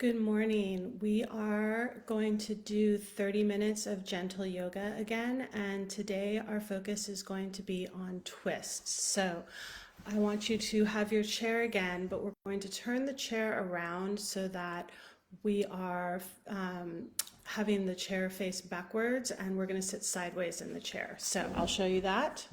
Good morning. We are going to do 30 minutes of gentle yoga again, and today our focus is going to be on twists. So I want you to have your chair again, but we're going to turn the chair around so that we are having the chair face backwards, and we're going to sit sideways in the chair. So I'll show you that.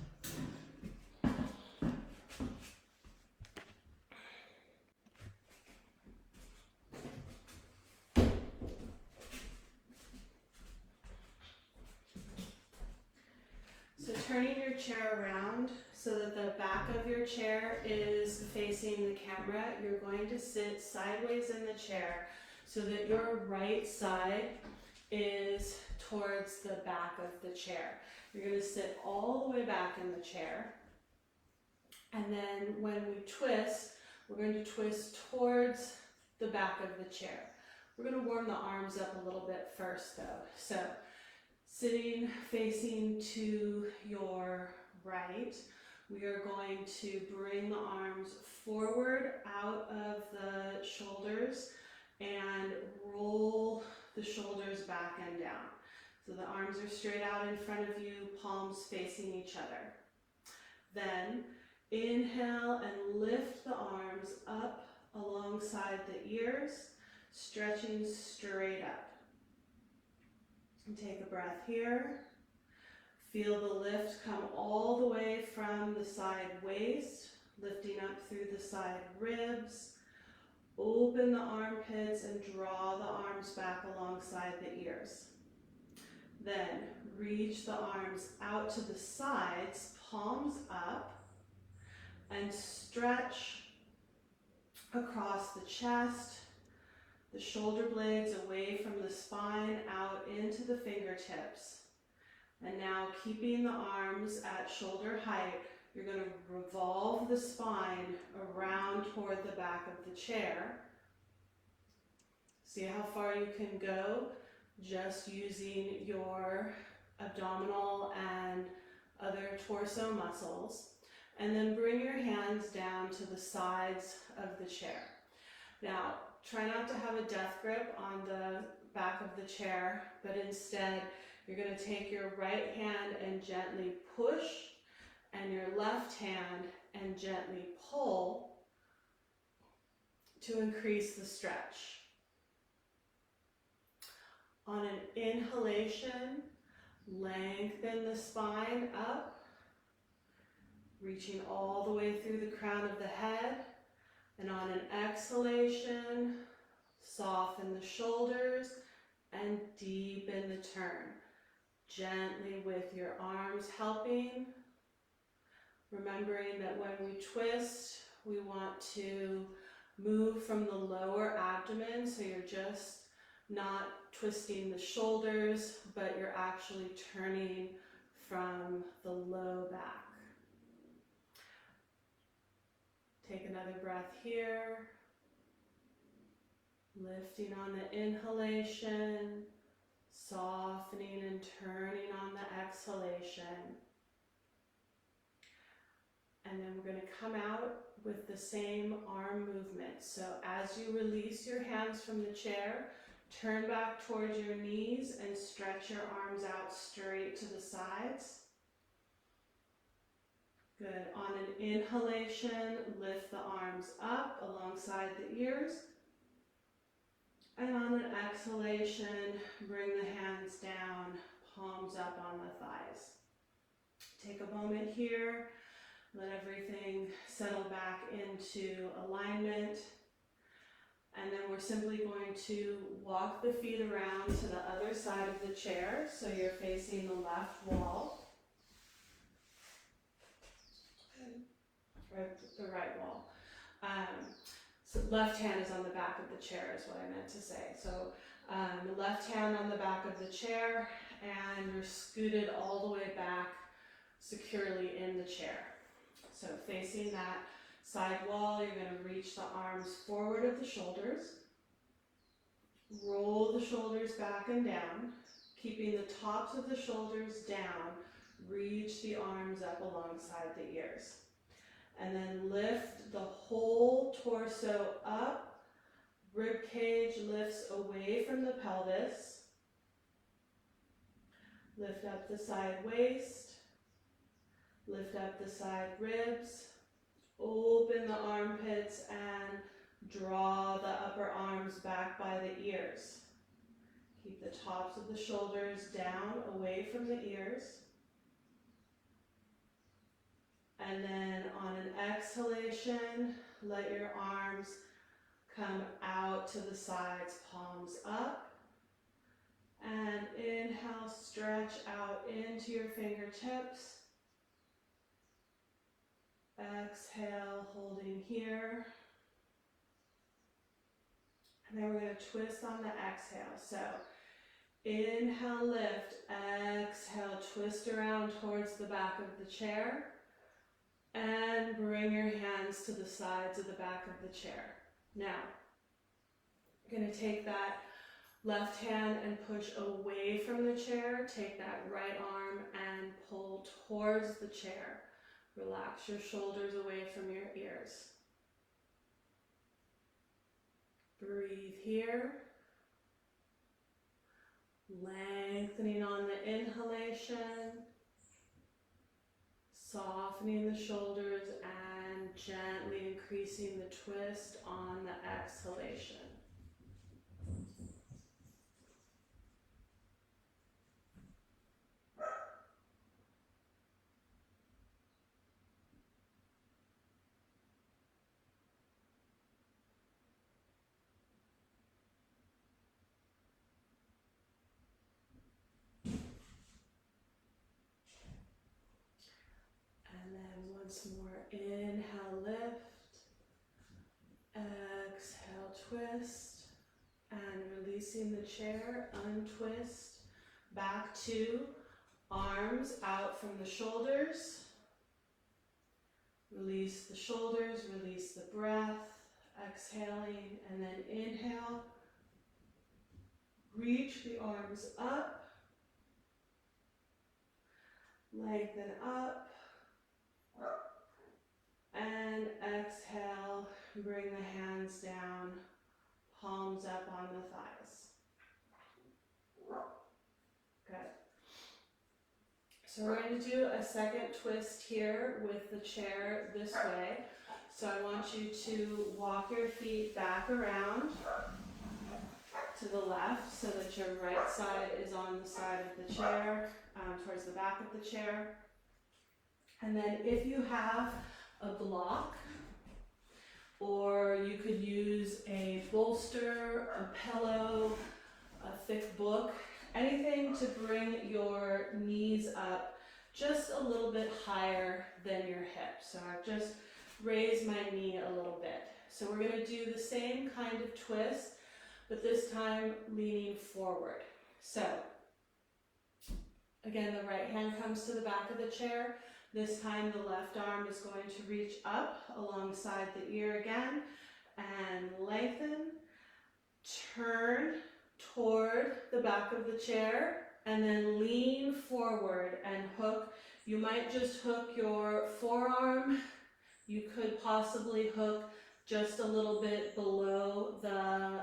So turning your chair around so that the back of your chair is facing the camera, you're going to sit sideways in the chair so that your right side is towards the back of the chair. You're going to sit all the way back in the chair. And then when we twist, we're going to twist towards the back of the chair. We're going to warm the arms up a little bit first though. So sitting facing to your right, we are going to bring the arms forward out of the shoulders and roll the shoulders back and down. So the arms are straight out in front of you, palms facing each other. Then inhale and lift the arms up alongside the ears, stretching straight up. And take a breath here. Feel the lift come all the way from the side waist, lifting up through the side ribs. Open the armpits and draw the arms back alongside the ears. Then reach the arms out to the sides, palms up, and stretch across the chest, the shoulder blades away from the spine out into the fingertips. And now keeping the arms at shoulder height, you're going to revolve the spine around toward the back of the chair. See how far you can go just using your abdominal and other torso muscles. And then bring your hands down to the sides of the chair. Now, try not to have a death grip on the back of the chair, but instead you're going to take your right hand and gently push, and your left hand and gently pull to increase the stretch. On an inhalation, lengthen the spine up, reaching all the way through the crown of the head. And on an exhalation, soften the shoulders and deepen the turn. Gently with your arms helping. Remembering that when we twist, we want to move from the lower abdomen, so you're just not twisting the shoulders, but you're actually turning from the low back. Take another breath here. Lifting on the inhalation, softening and turning on the exhalation. And then we're going to come out with the same arm movement. So as you release your hands from the chair, turn back towards your knees and stretch your arms out straight to the sides. Good. On an inhalation, lift the arms up alongside the ears. And on an exhalation, bring the hands down, palms up on the thighs. Take a moment here. Let everything settle back into alignment. And then we're simply going to walk the feet around to the other side of the chair, so you're facing the left wall. The right wall. So left hand is on the back of the chair is what I meant to say. So the left hand on the back of the chair, and you're scooted all the way back securely in the chair. So facing that side wall, you're going to reach the arms forward of the shoulders. Roll the shoulders back and down, keeping the tops of the shoulders down. Reach the arms up alongside the ears. And then lift the whole torso up, Rib cage lifts away from the pelvis. Lift up the side waist. Lift up the side ribs. Open the armpits and draw the upper arms back by the ears. Keep the tops of the shoulders down away from the ears. And then on an exhalation, let your arms come out to the sides, palms up. And inhale, stretch out into your fingertips. Exhale, holding here. And then we're going to twist on the exhale. So inhale, lift. Exhale, twist around towards the back of the chair. And bring your hands to the sides of the back of the chair. Now, you're going to take that left hand and push away from the chair. Take that right arm and pull towards the chair. Relax your shoulders away from your ears. Breathe here. Lengthening on the inhalation. Softening the shoulders and gently increasing the twist on the exhalation. Once more, inhale, lift, exhale, twist, and releasing the chair, untwist, back to arms out from the shoulders. Release the shoulders, release the breath, exhaling, and then inhale, reach the arms up, lengthen up, and exhale, bring the hands down, palms up on the thighs. Good. So we're going to do a second twist here with the chair this way. So I want you to walk your feet back around to the left so that your right side is on the side of the chair, towards the back of the chair. And then if you have a block, or you could use a bolster, a pillow, a thick book, anything to bring your knees up just a little bit higher than your hip. So I've just raised my knee a little bit. So we're going to do the same kind of twist, but this time leaning forward. So again, the right hand comes to the back of the chair. This time the left arm is going to reach up alongside the ear again and lengthen, turn toward the back of the chair and then lean forward and hook. You might just hook your forearm. You could possibly hook just a little bit below the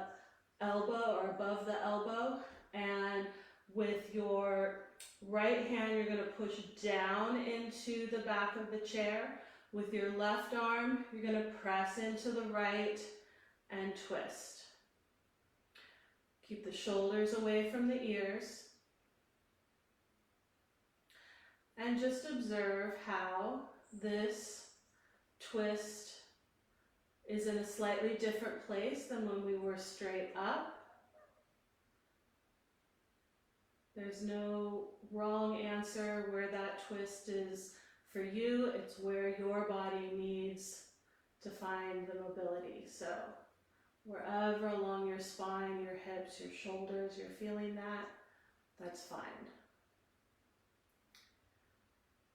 elbow or above the elbow, and with your right hand, you're going to push down into the back of the chair. With your left arm, you're going to press into the right and twist. Keep the shoulders away from the ears. And just observe how this twist is in a slightly different place than when we were straight up. There's no wrong answer where that twist is for you. It's where your body needs to find the mobility. So wherever along your spine, your hips, your shoulders, you're feeling that, that's fine.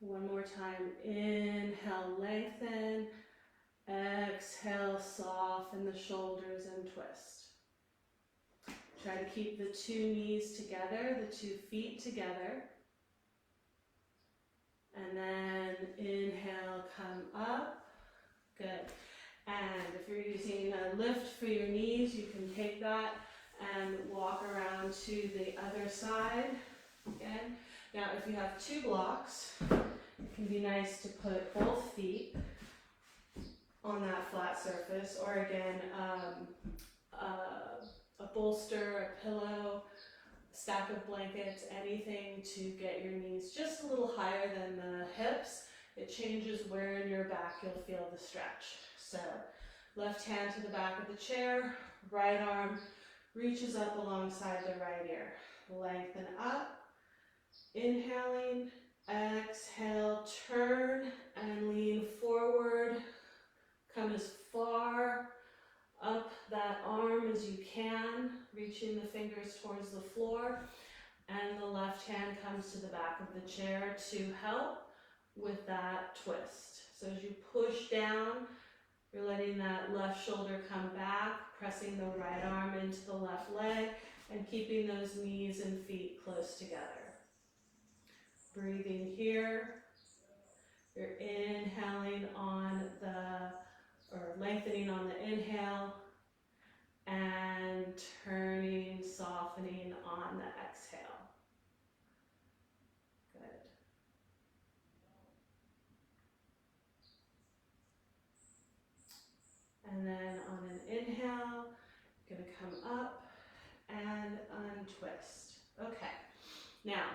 One more time. Inhale, lengthen. Exhale, soften the shoulders and twist. Try to keep the two knees together, the 2 feet together. And then inhale, come up. Good. And if you're using a lift for your knees, you can take that and walk around to the other side. Again, now if you have two blocks, it can be nice to put both feet on that flat surface, or again, a bolster, a pillow, a stack of blankets, anything to get your knees just a little higher than the hips. It changes where in your back you'll feel the stretch. So left hand to the back of the chair, right arm reaches up alongside the right ear. Lengthen up, inhaling, exhale, turn and lean forward. Come as far up that arm as you can, reaching the fingers towards the floor, and the left hand comes to the back of the chair to help with that twist. So as you push down, you're letting that left shoulder come back, pressing the right arm into the left leg, and keeping those knees and feet close together. Breathing here, you're inhaling on lengthening on the inhale, and turning, softening on the exhale. Good. And then on an inhale, you're going to come up and untwist. Okay. Now,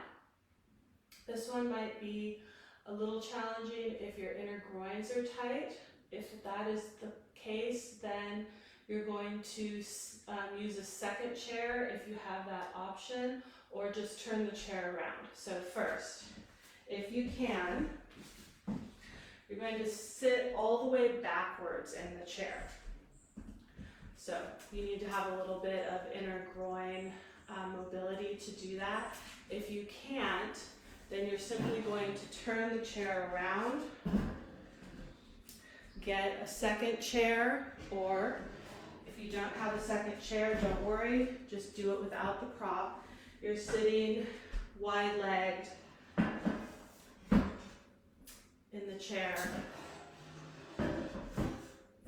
this one might be a little challenging if your inner groins are tight. If that is the case, then you're going to use a second chair if you have that option, or just turn the chair around. So first, if you can, you're going to sit all the way backwards in the chair. So you need to have a little bit of inner groin mobility to do that. If you can't, then you're simply going to turn the chair around, get a second chair, or if you don't have a second chair, don't worry, just do it without the prop. You're sitting wide-legged in the chair,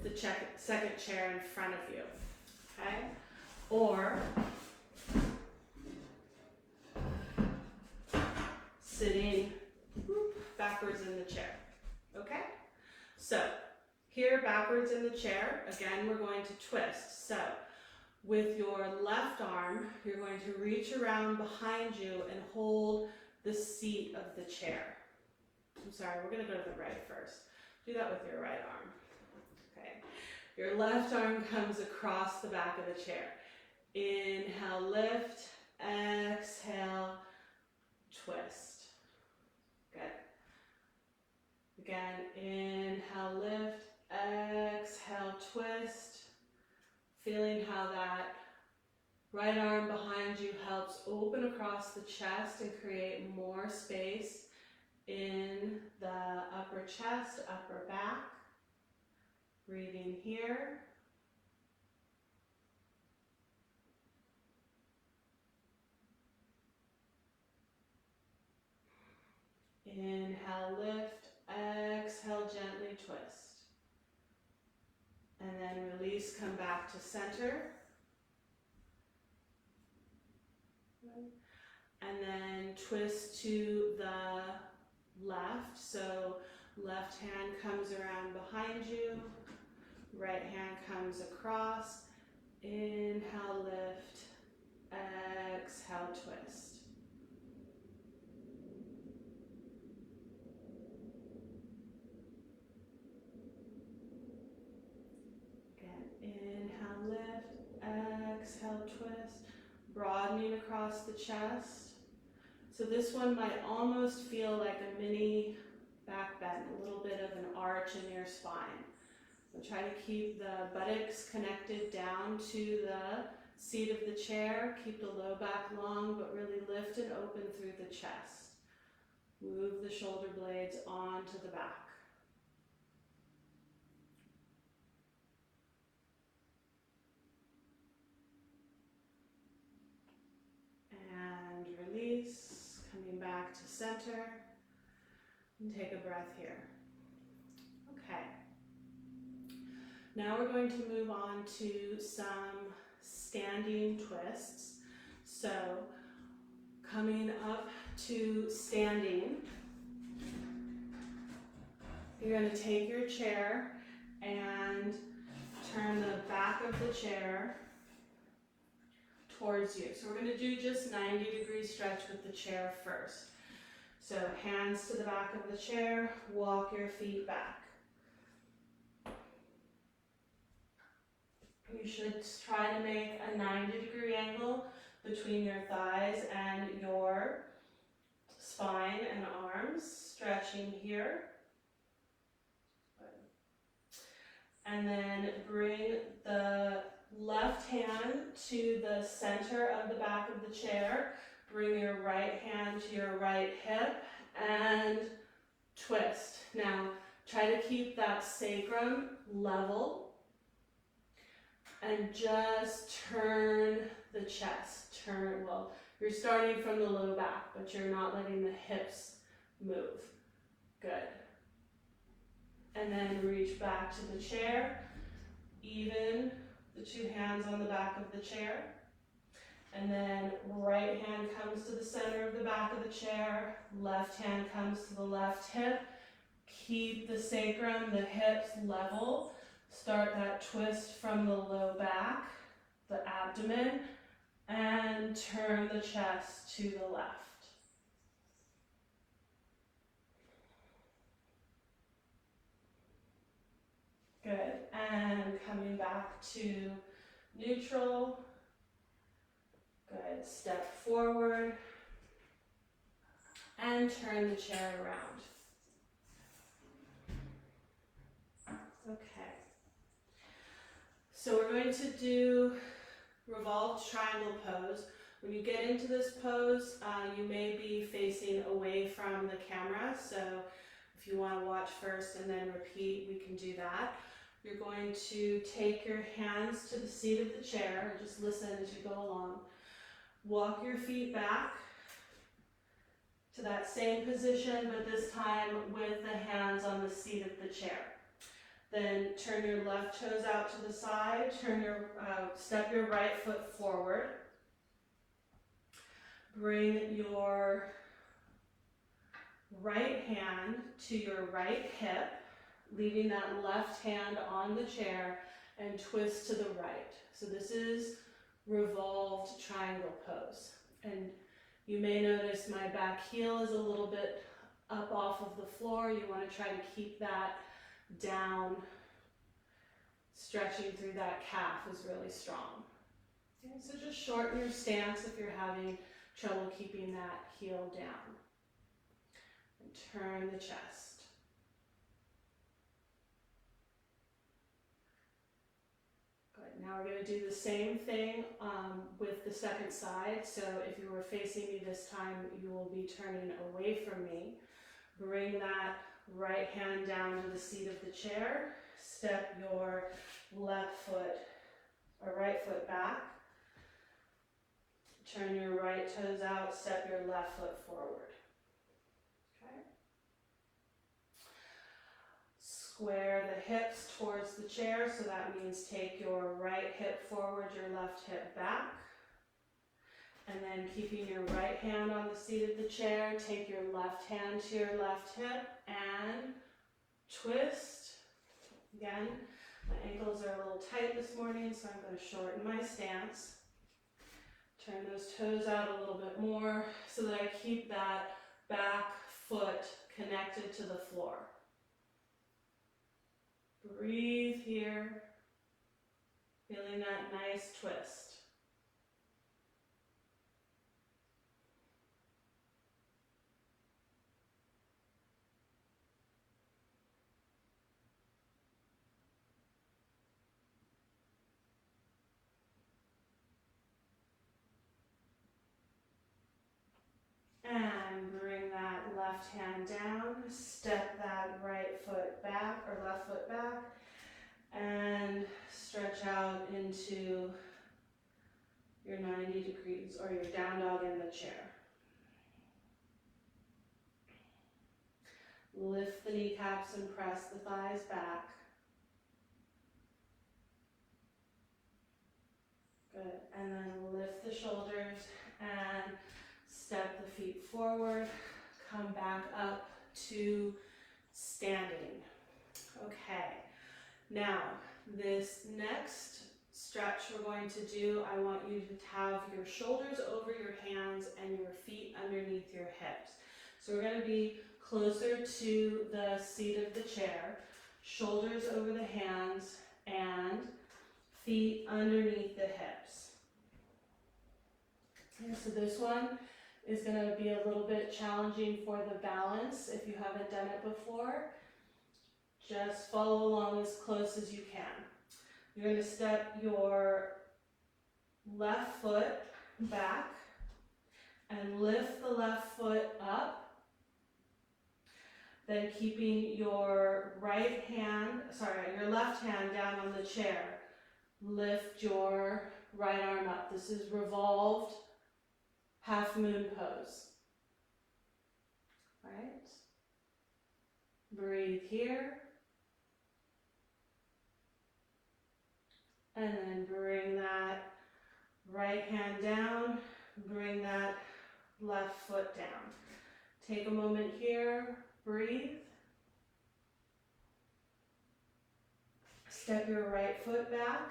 the second chair in front of you, okay? Or sitting backwards in the chair, okay? So here, backwards in the chair, again, we're going to twist. So with your left arm, you're going to reach around behind you and hold the seat of the chair. I'm sorry, we're going to go to the right first. Do that with your right arm. Okay. Your left arm comes across the back of the chair. Inhale, lift. Exhale, twist. Good. Again, inhale, lift. Exhale, twist. Feeling how that right arm behind you helps open across the chest and create more space in the upper chest, upper back. Breathing here. Inhale, lift. Exhale, gently twist. And then release, come back to center. And then twist to the left. So left hand comes around behind you. Right hand comes across. Inhale, lift. Exhale, twist. Inhale, lift, exhale, twist, broadening across the chest. So this one might almost feel like a mini back bend, a little bit of an arch in your spine. So try to keep the buttocks connected down to the seat of the chair. Keep the low back long, but really lift and open through the chest. Move the shoulder blades onto the back. And release, coming back to center, and take a breath here. Okay. Now we're going to move on to some standing twists. So coming up to standing, you're going to take your chair and turn the back of the chair towards you. So we're going to do just 90-degree stretch with the chair first. So hands to the back of the chair, walk your feet back. You should try to make a 90-degree angle between your thighs and your spine and arms, stretching here. And then bring the left hand to the center of the back of the chair. Bring your right hand to your right hip and twist. Now, try to keep that sacrum level and just turn the chest. Well, you're starting from the low back, but you're not letting the hips move. Good. And then reach back to the chair. Even the two hands on the back of the chair. And then right hand comes to the center of the back of the chair. Left hand comes to the left hip. Keep the sacrum, the hips level. Start that twist from the low back, the abdomen, and turn the chest to the left. Good, and coming back to neutral. Good, step forward and turn the chair around. Okay, so we're going to do revolved triangle pose. When you get into this pose, you may be facing away from the camera, so if you want to watch first and then repeat, we can do that. You're going to take your hands to the seat of the chair, and just listen as you go along. Walk your feet back to that same position, but this time with the hands on the seat of the chair. Then turn your left toes out to the side, step your right foot forward. Bring your right hand to your right hip, leaving that left hand on the chair, and twist to the right. So this is revolved triangle pose. And you may notice my back heel is a little bit up off of the floor. You want to try to keep that down. Stretching through that calf is really strong. Okay, so just shorten your stance if you're having trouble keeping that heel down. And turn the chest. Now we're going to do the same thing with the second side. So if you were facing me this time, you will be turning away from me. Bring that right hand down to the seat of the chair. Step your right foot back. Turn your right toes out. Step your left foot forward. Okay. Square the hips towards the chair, so that means take your right hip forward, your left hip back. And then keeping your right hand on the seat of the chair, take your left hand to your left hip and twist. Again, my ankles are a little tight this morning, so I'm going to shorten my stance. Turn those toes out a little bit more so that I keep that back foot connected to the floor. Breathe here, feeling that nice twist. And bring that left hand down, step that right foot back or left foot back, and stretch out into your 90 degrees or your down dog in the chair. Lift the kneecaps and press the thighs back. and then lift the shoulders and step the feet forward, come back up to standing. Okay, now this next stretch we're going to do, I want you to have your shoulders over your hands and your feet underneath your hips. So we're going to be closer to the seat of the chair, shoulders over the hands and feet underneath the hips. And so this one is going to be a little bit challenging for the balance if you haven't done it before. Just follow along as close as you can. You're going to step your left foot back and lift the left foot up. Then keeping your your left hand down on the chair. Lift your right arm up. This is revolved half moon pose. Right? Breathe here. And then bring that right hand down, bring that left foot down. Take a moment here, breathe. Step your right foot back,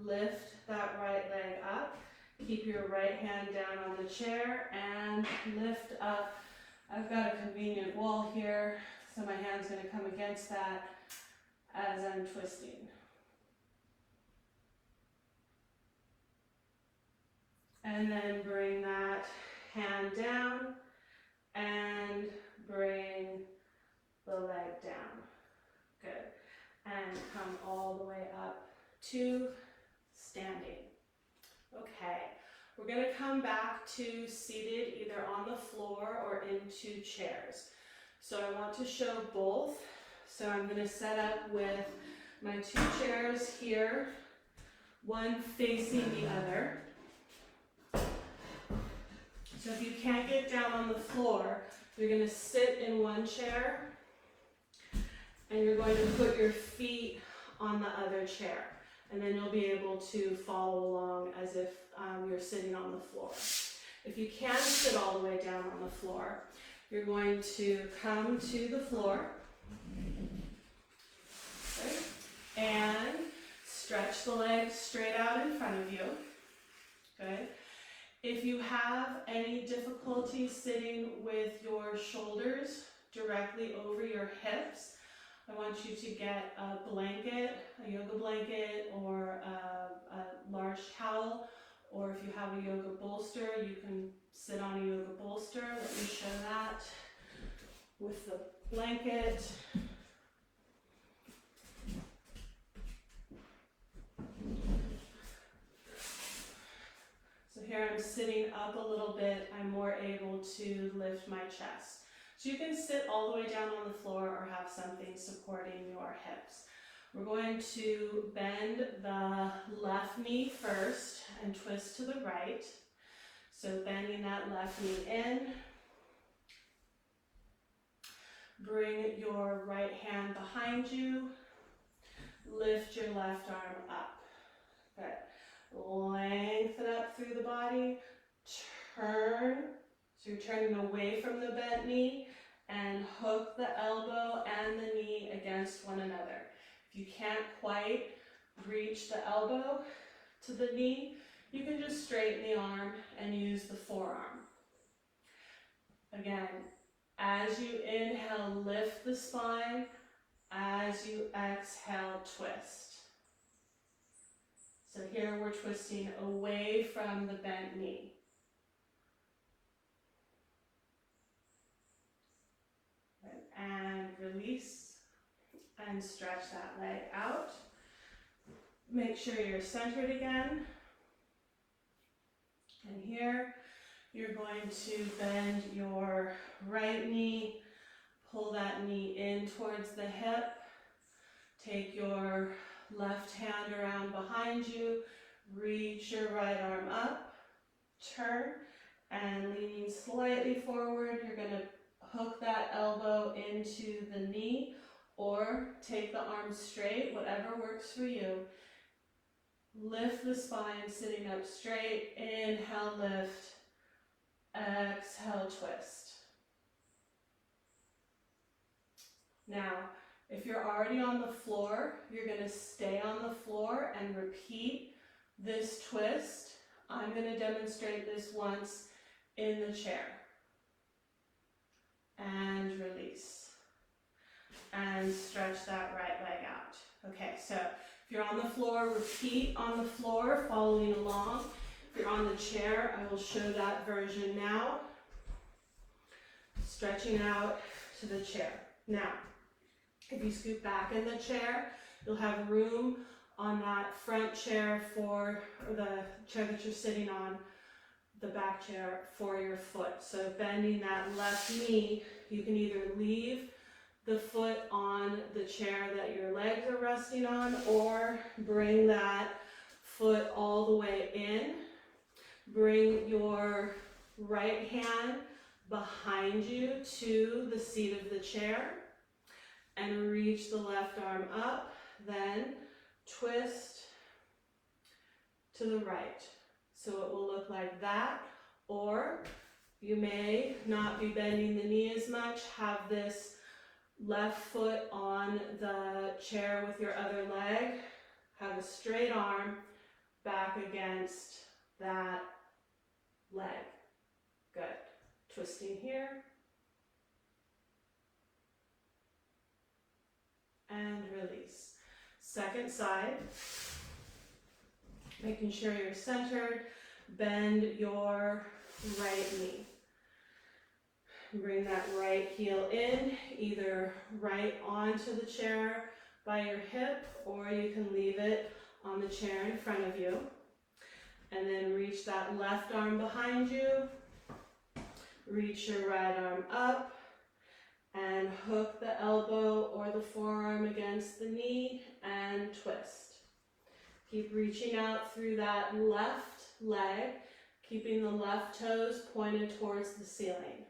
lift that right leg up. Keep your right hand down on the chair and lift up. I've got a convenient wall here, so my hand's going to come against that as I'm twisting. And then bring that hand down and bring the leg down. Good. And come all the way up to standing. Okay, we're going to come back to seated either on the floor or into chairs. So I want to show both. So I'm going to set up with my two chairs here, one facing the other. So if you can't get down on the floor, you're going to sit in one chair and you're going to put your feet on the other chair. And then you'll be able to follow along as if you're sitting on the floor. If you can't sit all the way down on the floor, you're going to come to the floor, okay, and stretch the legs straight out in front of you. Good. If you have any difficulty sitting with your shoulders directly over your hips, I want you to get a blanket, a yoga blanket, or a large towel, or if you have a yoga bolster, you can sit on a yoga bolster. Let me show that with the blanket. So here I'm sitting up a little bit, I'm more able to lift my chest. So you can sit all the way down on the floor or have something supporting your hips. We're going to bend the left knee first and twist to the right. So bending that left knee in. Bring your right hand behind you. Lift your left arm up. Good. Lengthen up through the body. Turn. So you're turning away from the bent knee and hook the elbow and the knee against one another. If you can't quite reach the elbow to the knee, you can just straighten the arm and use the forearm. Again, as you inhale, lift the spine. As you exhale, twist. So here we're twisting away from the bent knee. And release and stretch that leg out. Make sure you're centered again. And here you're going to bend your right knee, pull that knee in towards the hip. Take your left hand around behind you, reach your right arm up, turn, and leaning slightly forward, you're going to hook that elbow into the knee or take the arm straight, whatever works for you. Lift the spine, sitting up straight. Inhale, lift. Exhale, twist. Now, if you're already on the floor, you're going to stay on the floor and repeat this twist. I'm going to demonstrate this once in the chair. And release. And stretch that right leg out. Okay, so if you're on the floor, repeat on the floor, following along. If you're on the chair, I will show that version now. Stretching out to the chair. Now, if you scoot back in the chair, you'll have room on that front chair or the chair that you're sitting on, the back chair for your foot. So bending that left knee, you can either leave the foot on the chair that your legs are resting on, or bring that foot all the way in. Bring your right hand behind you to the seat of the chair and reach the left arm up, then twist to the right. So it will look like that, or you may not be bending the knee as much, have this left foot on the chair with your other leg, have a straight arm back against that leg. Good. Twisting here. And release. Second side. Making sure you're centered. Bend your right knee. Bring that right heel in, either right onto the chair by your hip, or you can leave it on the chair in front of you. And then reach that left arm behind you. Reach your right arm up and hook the elbow or the forearm against the knee and twist. Keep reaching out through that left leg, keeping the left toes pointed towards the ceiling.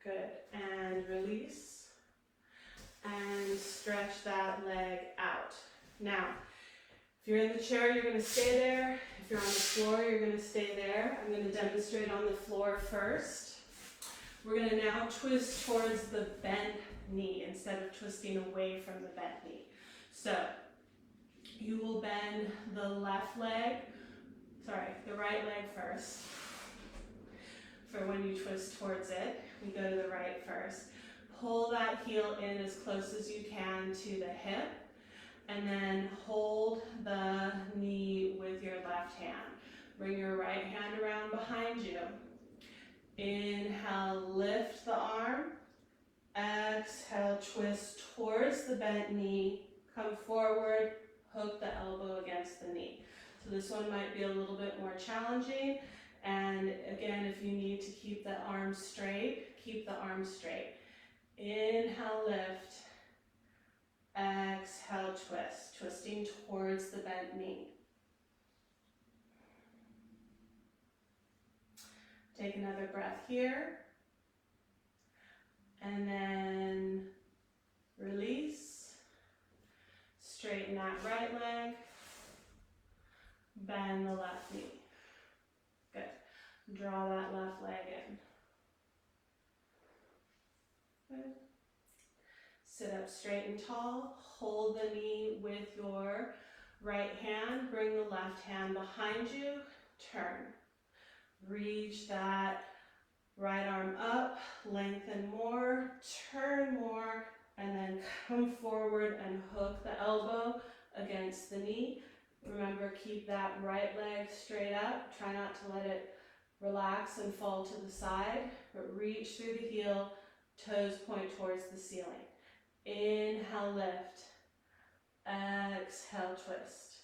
Good, and release, and stretch that leg out. Now, if you're in the chair, you're going to stay there. If you're on the floor, you're going to stay there. I'm going to demonstrate on the floor first. We're going to now twist towards the bent knee instead of twisting away from the bent knee. So, you will bend the right leg first. For when you twist towards it, we go to the right first. Pull that heel in as close as you can to the hip, and then hold the knee with your left hand. Bring your right hand around behind you. Inhale, lift the arm. Exhale, twist towards the bent knee. Come forward, hook the elbow against the knee. So this one might be a little bit more challenging. And again, if you need to keep the arms straight, keep the arms straight. Inhale, lift. Exhale, twist. Twisting towards the bent knee. Take another breath here. And then release. Straighten that right leg. Bend the left knee. Good. Draw that left leg in. Good. Sit up straight and tall. Hold the knee with your right hand. Bring the left hand behind you. Turn. Reach that right arm up. Lengthen more. Turn more. And then come forward and hook the elbow against the knee. Remember, keep that right leg straight up. Try not to let it relax and fall to the side, but reach through the heel, toes point towards the ceiling. Inhale, lift. Exhale, twist.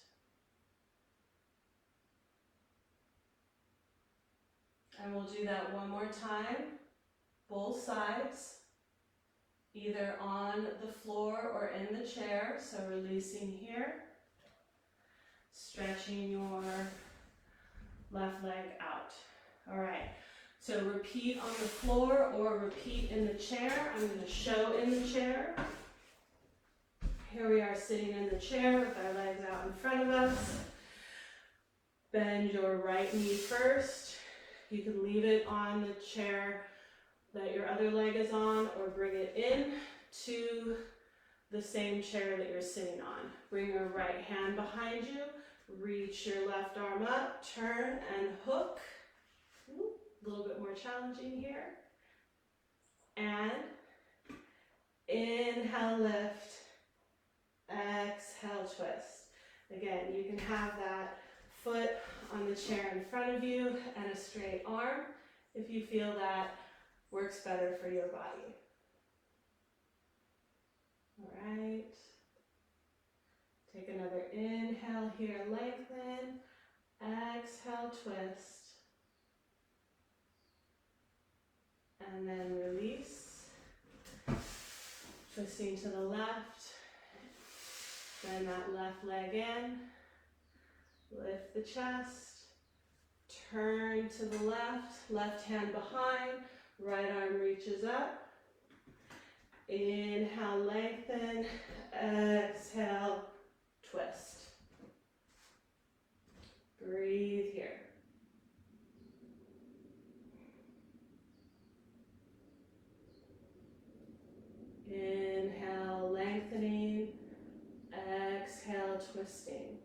And we'll do that one more time, both sides, either on the floor or in the chair. So releasing here, stretching your left leg out. All right, so repeat on the floor or repeat in the chair. I'm going to show in the chair. Here we are sitting in the chair with our legs out in front of us. Bend your right knee first. You can leave it on the chair that your other leg is on, or bring it in to the same chair that you're sitting on. Bring your right hand behind you. Reach your left arm up, turn and hook. Ooh, a little bit more challenging here. And inhale, lift. Exhale, twist. Again, you can have that foot on the chair in front of you and a straight arm if you feel that works better for your body. All right. Take another inhale here, lengthen. Exhale, twist. And then release. Twisting to the left. Bend that left leg in. Lift the chest. Turn to the left. Left hand behind. Right arm reaches up. Inhale, lengthen. Exhale, twist. Breathe here. Inhale, lengthening. Exhale, twisting.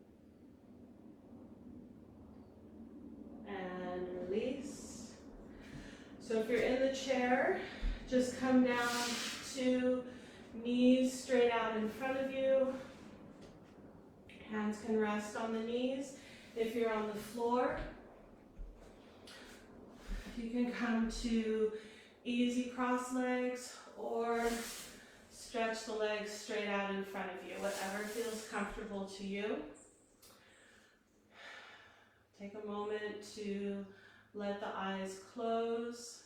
And release. So if you're in the chair, just come down to knees straight out in front of you. Hands can rest on the knees. If you're on the floor, you can come to easy cross legs or stretch the legs straight out in front of you, whatever feels comfortable to you. Take a moment to let the eyes close.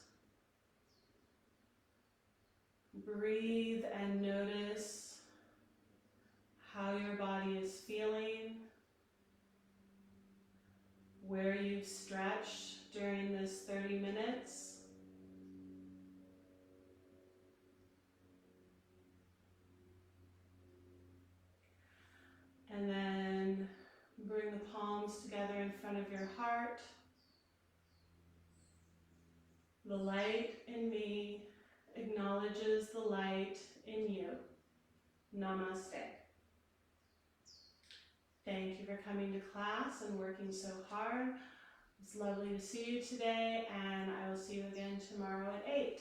Breathe and notice how your body is feeling, where you've stretched during this 30 minutes. And then bring the palms together in front of your heart. The light in me acknowledges the light in you. Namaste. Thank you for coming to class and working so hard. It's lovely to see you today, and I will see you again tomorrow at 8.